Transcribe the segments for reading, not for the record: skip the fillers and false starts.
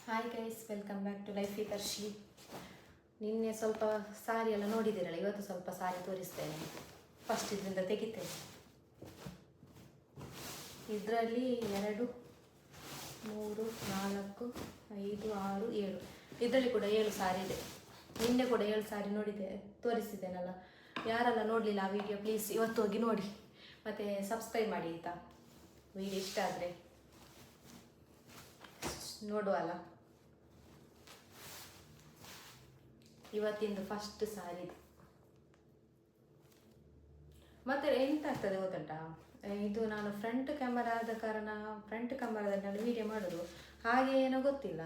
Hi guys, welcome back to life with Arshi. ನಿನ್ನೆ ಸ್ವಲ್ಪ ಸಾರಿ ಎಲ್ಲ ನೋಡಿದ್ದೀರಲ್ಲ, ಇವತ್ತು ಸ್ವಲ್ಪ ಸಾರಿ ತೋರಿಸ್ತೇನೆ. ಫಸ್ಟ್ ಇದರಿಂದ ತೆಗಿತೇನೆ. ಇದರಲ್ಲಿ 2, 3, 4, 5, 6, 7, ಇದರಲ್ಲಿ ಕೂಡ 7 ಸಾರಿ ಇದೆ. ನಿನ್ನೆ ಕೂಡ 7 ಸಾರಿ ತೋರಿಸಿದ್ದೇನಲ್ಲ. ಯಾರೆಲ್ಲ ನೋಡಲಿಲ್ಲ ಆ ವಿಡಿಯೋ, ಪ್ಲೀಸ್ ಇವತ್ತು ಹೋಗಿ ನೋಡಿ. ಮತ್ತು ಸಬ್ಸ್ಕ್ರೈಬ್ ಮಾಡಿ ಆಯಿತಾ. ವಿಡಿಯೋ ಇಷ್ಟ ಆದರೆ ನೋಡುವಲ್ಲ. ಇವತ್ತಿಂದು ಫಸ್ಟ್ ಸಾರಿ. ಮತ್ತೆ ಎಂತ ಆಗ್ತದೆ ಗೊತ್ತುಂಟಾ, ಇದು ನಾನು ಫ್ರಂಟ್ ಕ್ಯಾಮರಾ ಆದ ಕಾರಣ ಫ್ರಂಟ್ ಕ್ಯಾಮರಾದಲ್ಲಿ ನಾನು ವೀಡಿಯೋ ಮಾಡೋದು, ಹಾಗೆ ಏನೋ ಗೊತ್ತಿಲ್ಲ,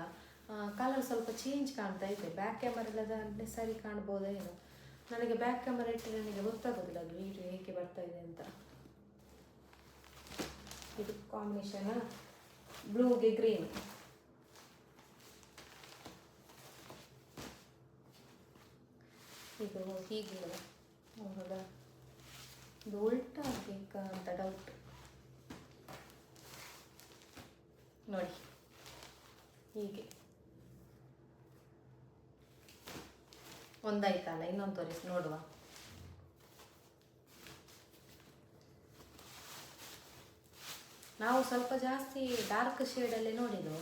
ಕಲರ್ ಸ್ವಲ್ಪ ಚೇಂಜ್ ಕಾಣ್ತಾ ಇದೆ. ಬ್ಯಾಕ್ ಕ್ಯಾಮರಾದಲ್ಲಿ ಸರಿ ಕಾಣ್ಬೋದೋ ಏನೋ. ನನಗೆ ಬ್ಯಾಕ್ ಕ್ಯಾಮರಾ ಇಟ್ಟರೆ ನನಗೆ ಗೊತ್ತಾಗೋದಿಲ್ಲ ಅದು ವೀಡಿಯೋ ಹೇಗೆ ಬರ್ತಾ ಇದೆ ಅಂತ. ಇದು ಕಾಂಬಿನೇಷನ್ ಬ್ಲೂಗೆ ಗ್ರೀನ್. ಇದು ಹೀಗಿಲ್ಲ, ಹೌದಾ, ಇದು ಉಲ್ಟಾ ಬೇಕಾ ಅಂತ ಡೌಟ್. ನೋಡಿ ಹೀಗೆ ಒಂದಾಯ್ತಲ್ಲ, ಇನ್ನೊಂದು ತೋರಿಸಿ ನೋಡುವ. ನಾವು ಸ್ವಲ್ಪ ಜಾಸ್ತಿ ಡಾರ್ಕ್ ಶೇಡಲ್ಲೇ ನೋಡಿದ್ದು.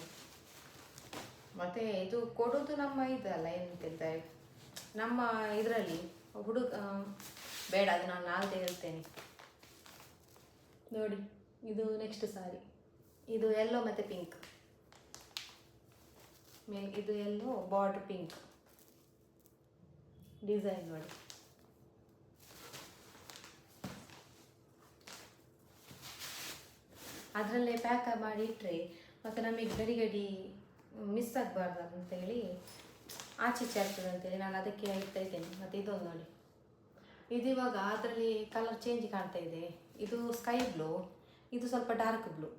ಮತ್ತು ಇದು ಕೊಡೋದು ನಮ್ಮ ಇದಲ್ಲ, ಏನಂತಿದ್ದಾರೆ ನಮ್ಮ ಇದರಲ್ಲಿ ಬೇಡ, ಅದು ನಾನು ನಾಳೆ ಹೇಳ್ತೇನೆ. ನೋಡಿ, ಇದು ನೆಕ್ಸ್ಟ್ ಸಾರಿ. ಇದು ಯೆಲ್ಲೋ ಮತ್ತು ಪಿಂಕ್ ಮೇಲೆ, ಇದು ಯೆಲ್ಲೋ ಬಾರ್ಡರ್ ಪಿಂಕ್ ಡಿಸೈನ್ ನೋಡಿ. ಅದರಲ್ಲೇ ಪ್ಯಾಕ್ ಮಾಡಿ ಇಟ್ಟರೆ ಮತ್ತು ನಮಗೆ ಗಡಿ ಮಿಸ್ ಆಗಬಾರ್ದು ಅಂತೇಳಿ, ಆಚೆ ಆಗ್ತದೆ ಅಂತೇಳಿ ನಾನು ಅದಕ್ಕೆ ಇಡ್ತಾ ಇದ್ದೇನೆ. ಮತ್ತು ಇದೊಂದು ನೋಡಿ, ಇದು ಇವಾಗ ಅದರಲ್ಲಿ ಕಲರ್ ಚೇಂಜ್ ಕಾಣ್ತಾ ಇದೆ. ಇದು ಸ್ಕೈ ಬ್ಲೂ, ಇದು ಸ್ವಲ್ಪ ಡಾರ್ಕ್ ಬ್ಲೂ.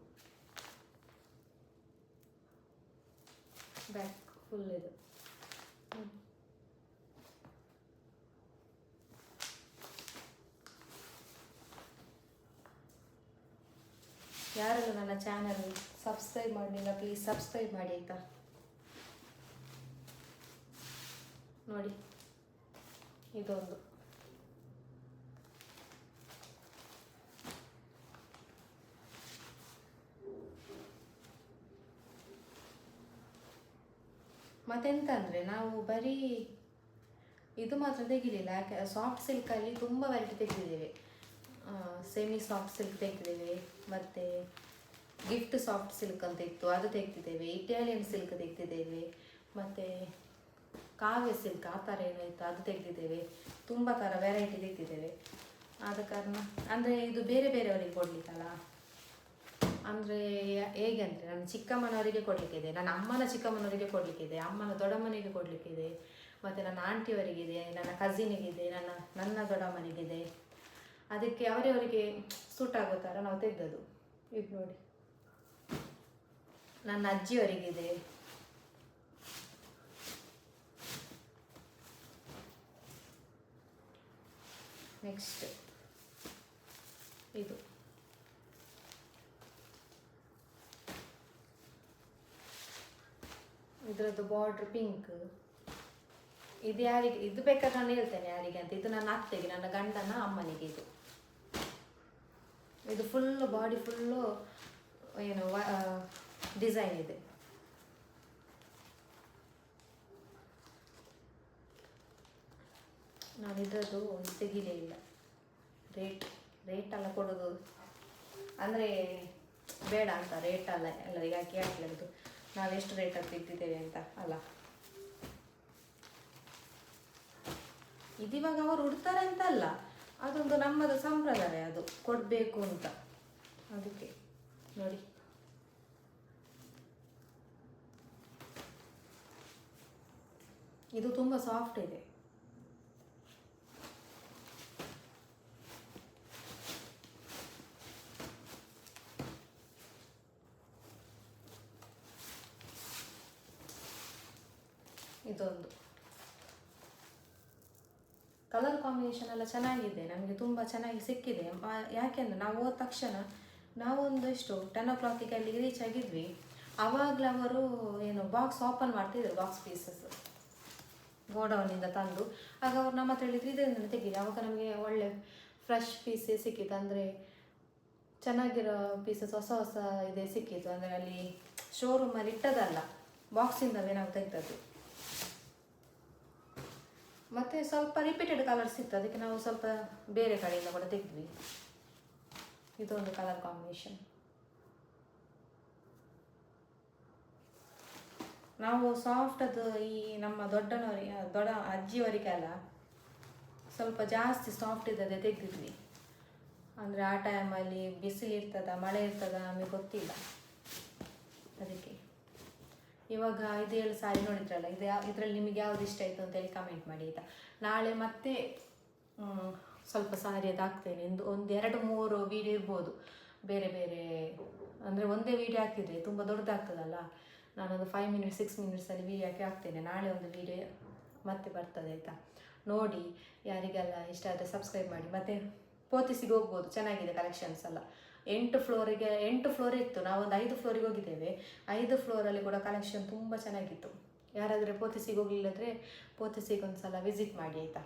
ಬ್ಯಾಕ್ ಫುಲ್ ಇದು. ಯಾರೆಲ್ಲ ನನ್ನ ಚಾನಲ್ ಸಬ್ಸ್ಕ್ರೈಬ್ ಮಾಡಲಿಲ್ಲ, ಪ್ಲೀಸ್ ಸಬ್ಸ್ಕ್ರೈಬ್ ಮಾಡಿ ಆಯಿತಾ. ನೋಡಿ ಇದೊಂದು. ಮತ್ತೆಂತ ಅಂದರೆ, ನಾವು ಬರೀ ಇದು ಮಾತ್ರ ತೆಗಿಲಿಲ್ಲ, ಯಾಕೆ ಸಾಫ್ಟ್ ಸಿಲ್ಕಲ್ಲಿ ತುಂಬ ವೆರೈಟಿ ತೆಗೆದಿದ್ದೇವೆ. ಸೆಮಿ ಸಾಫ್ಟ್ ಸಿಲ್ಕ್ ತೆಗೆದಿದ್ದೇವೆ, ಮತ್ತು ಗಿಫ್ಟ್ ಸಾಫ್ಟ್ ಸಿಲ್ಕ್ ಅಂತ ಇತ್ತು, ಅದು ತೆಗೆದಿದ್ದೇವೆ. ಇಟಾಲಿಯನ್ ಸಿಲ್ಕ್ ತೆಗೆದಿದ್ದೇವೆ, ಮತ್ತು ಕಾವ್ಯ ಸಿಲ್ಕ್ ಆ ಥರ ಏನಾಯಿತು ಅದು ತೆಗೆದಿದ್ದೇವೆ. ತುಂಬ ಥರ ವೆರೈಟಿ ತೆಗೆದಿದ್ದೇವೆ. ಆದ ಕಾರಣ ಅಂದರೆ ಇದು ಬೇರೆ ಬೇರೆಯವರಿಗೆ ಕೊಡಲಿಕ್ಕಲ್ಲ, ಅಂದರೆ ಹೇಗೆ ಅಂದರೆ ನನ್ನ ಚಿಕ್ಕಮ್ಮನವರಿಗೆ ಕೊಡಲಿಕ್ಕಿದೆ, ನನ್ನ ಅಮ್ಮನ ಚಿಕ್ಕಮ್ಮನವರಿಗೆ ಕೊಡಲಿಕ್ಕಿದೆ, ಅಮ್ಮನ ದೊಡ್ಡಮ್ಮನಿಗೆ ಕೊಡಲಿಕ್ಕಿದೆ, ಮತ್ತು ನನ್ನ ಆಂಟಿಯವರಿಗಿದೆ, ನನ್ನ ಕಸಿನಿಗಿದೆ, ನನ್ನ ದೊಡ್ಡಮ್ಮನಿಗಿದೆ. ಅದಕ್ಕೆ ಅವರವರಿಗೆ ಸೂಟ್ ಆಗೋ ಥರ ನಾವು ತೆಗೆದದ್ದು. ಇದು ನೋಡಿ, ನನ್ನ ಅಜ್ಜಿಯವರಿಗಿದೆ. ನೆಕ್ಸ್ಟ್ ಇದು ಇದರದ್ದು ಬಾರ್ಡ್ರ್ ಪಿಂಕ್. ಇದು ಯಾರಿಗೆ, ಇದು ಬೇಕಾದ್ರೆ ನಾನು ಹೇಳ್ತೇನೆ ಯಾರಿಗೆ ಅಂತ. ಇದು ನನ್ನ ಅತ್ತೆಗೆ, ನನ್ನ ಗಂಡನ ಅಮ್ಮನಿಗೆ. ಇದು ಫುಲ್ಲು ಬಾಡಿ ಫುಲ್ಲು ಏನು ಡಿಸೈನ್ ಇದೆ. ನಾನು ಇದರದ್ದು ತೆಗಿಲೇ ಇಲ್ಲ. ರೇಟೆಲ್ಲ ಕೊಡೋದು ಅಂದರೆ ಬೇಡ ಅಂತ, ರೇಟಲ್ಲ ಎಲ್ಲರಿಗೆ ಯಾಕೆ ಹಾಕ್ಲಿದ್ದು, ನಾವು ಎಷ್ಟು ರೇಟಲ್ಲಿ ತೆಗೆದಿದ್ದೇವೆ ಅಂತ ಅಲ್ಲ. ಇದಿವಾಗ ಅವರು ಉಡ್ತಾರೆ ಅಂತ ಅಲ್ಲ, ಅದೊಂದು ನಮ್ಮದು ಸಂಪ್ರದಾಯ, ಅದು ಕೊಡಬೇಕು ಅಂತ. ಅದಕ್ಕೆ ನೋಡಿ, ಇದು ತುಂಬ ಸಾಫ್ಟ್ ಇದೆ. ಇದೊಂದು ಕಲರ್ ಕಾಂಬಿನೇಷನ್ ಎಲ್ಲ ಚೆನ್ನಾಗಿದೆ, ನಮಗೆ ತುಂಬ ಚೆನ್ನಾಗಿ ಸಿಕ್ಕಿದೆ. ಯಾಕೆಂದರೆ ನಾವು ಹೋದ ತಕ್ಷಣ ನಾವೊಂದು ಎಷ್ಟು 10 o'clock ಅಲ್ಲಿ ರೀಚ್ ಆಗಿದ್ವಿ. ಆವಾಗಲೇ ಅವರು ಏನು ಬಾಕ್ಸ್ ಓಪನ್ ಮಾಡ್ತಿದ್ರು, ಬಾಕ್ಸ್ ಪೀಸಸ್ ಗೋಡೌನಿಂದ ತಂದು. ಆಗ ಅವ್ರು ನಮ್ಮ ಹತ್ರ ಹೇಳಿದ್ರು ಇದರಿಂದ ತೆಗೀರಿ. ಆವಾಗ ನಮಗೆ ಒಳ್ಳೆ ಫ್ರೆಶ್ ಪೀಸೇ ಸಿಕ್ಕಿತ್ತು, ಅಂದರೆ ಚೆನ್ನಾಗಿರೋ ಪೀಸಸ್ ಹೊಸ ಹೊಸ ಇದೇ ಸಿಕ್ಕಿತ್ತು. ಅಂದರೆ ಅಲ್ಲಿ ಶೋರೂಮಲ್ಲಿ ಇಟ್ಟದಲ್ಲ, ಬಾಕ್ಸಿಂದವೇ ನಾವು ತೆಗ್ದದ್ದು. ಮತ್ತು ಸ್ವಲ್ಪ ರಿಪೀಟೆಡ್ ಕಲರ್ಸ್ ಇತ್ತು, ಅದಕ್ಕೆ ನಾವು ಸ್ವಲ್ಪ ಬೇರೆ ಕಡೆಯಿಂದ ಕೂಡ ತೆಗೆದ್ವಿ. ಇದೊಂದು ಕಲರ್ ಕಾಂಬಿನೇಷನ್. ನಾವು ಸಾಫ್ಟ್ ಅದು ಈ ನಮ್ಮ ದೊಡ್ಡ ಅಜ್ಜಿಯವರಿಗೆಲ್ಲ ಸ್ವಲ್ಪ ಜಾಸ್ತಿ ಸಾಫ್ಟ್ ಇದ್ದದೆ ತೆಗೆದಿದ್ವಿ. ಅಂದರೆ ಆ ಟೈಮಲ್ಲಿ ಬಿಸಿಲು ಇರ್ತದ, ಮಳೆ ಇರ್ತದ, ನಮಗೆ ಗೊತ್ತಿಲ್ಲ. ಅದಕ್ಕೆ ಇವಾಗ 5-7 ಸಾರಿ ನೋಡಿದ್ರಲ್ಲ, ಇದರಲ್ಲಿ ನಿಮಗೆ ಯಾವ್ದು ಇಷ್ಟ ಆಯಿತು ಅಂತೇಳಿ ಕಮೆಂಟ್ ಮಾಡಿ ಆಯಿತಾ. ನಾಳೆ ಮತ್ತೆ ಸ್ವಲ್ಪ ಸಾರಿ ಅದು ಹಾಕ್ತೇನೆ. 1-2-3 ವೀಡಿಯೋ ಇರ್ಬೋದು ಬೇರೆ ಬೇರೆ. ಅಂದರೆ ಒಂದೇ ವೀಡಿಯೋ ಹಾಕಿದರೆ ತುಂಬ ದೊಡ್ಡದಾಗ್ತದಲ್ಲ, ನಾನೊಂದು 5 ಮಿನಿಟ್ಸ್ 6 ಮಿನಿಟ್ಸಲ್ಲಿ ವೀಡಿಯೋ ಹಾಕ್ತೇನೆ. ನಾಳೆ ಒಂದು ವೀಡಿಯೋ ಮತ್ತೆ ಬರ್ತದೆ ಆಯಿತಾ. ನೋಡಿ, ಯಾರಿಗೆಲ್ಲ ಇಷ್ಟ ಆದರೆ ಸಬ್ಸ್ಕ್ರೈಬ್ ಮಾಡಿ. ಮತ್ತು ಪೋತಿಸಿಗೆ ಹೋಗ್ಬೋದು, ಚೆನ್ನಾಗಿದೆ ಕಲೆಕ್ಷನ್ಸ್ ಎಲ್ಲ. 8 ಫ್ಲೋರ್ ಇತ್ತು, ನಾವೊಂದು 5 ಫ್ಲೋರಿಗೆ ಹೋಗಿದ್ದೇವೆ. 5 ಫ್ಲೋರಲ್ಲಿ ಕೂಡ ಕಲೆಕ್ಷನ್ ತುಂಬ ಚೆನ್ನಾಗಿತ್ತು. ಯಾರಾದರೆ ಪೋತಿಸಿಗೆ ಹೋಗಲಿಲ್ಲದ್ರೆ ಪೋತಿಸಿಗೆ ಒಂದು ಸಲ ವಿಸಿಟ್ ಮಾಡಿ ಆಯಿತಾ.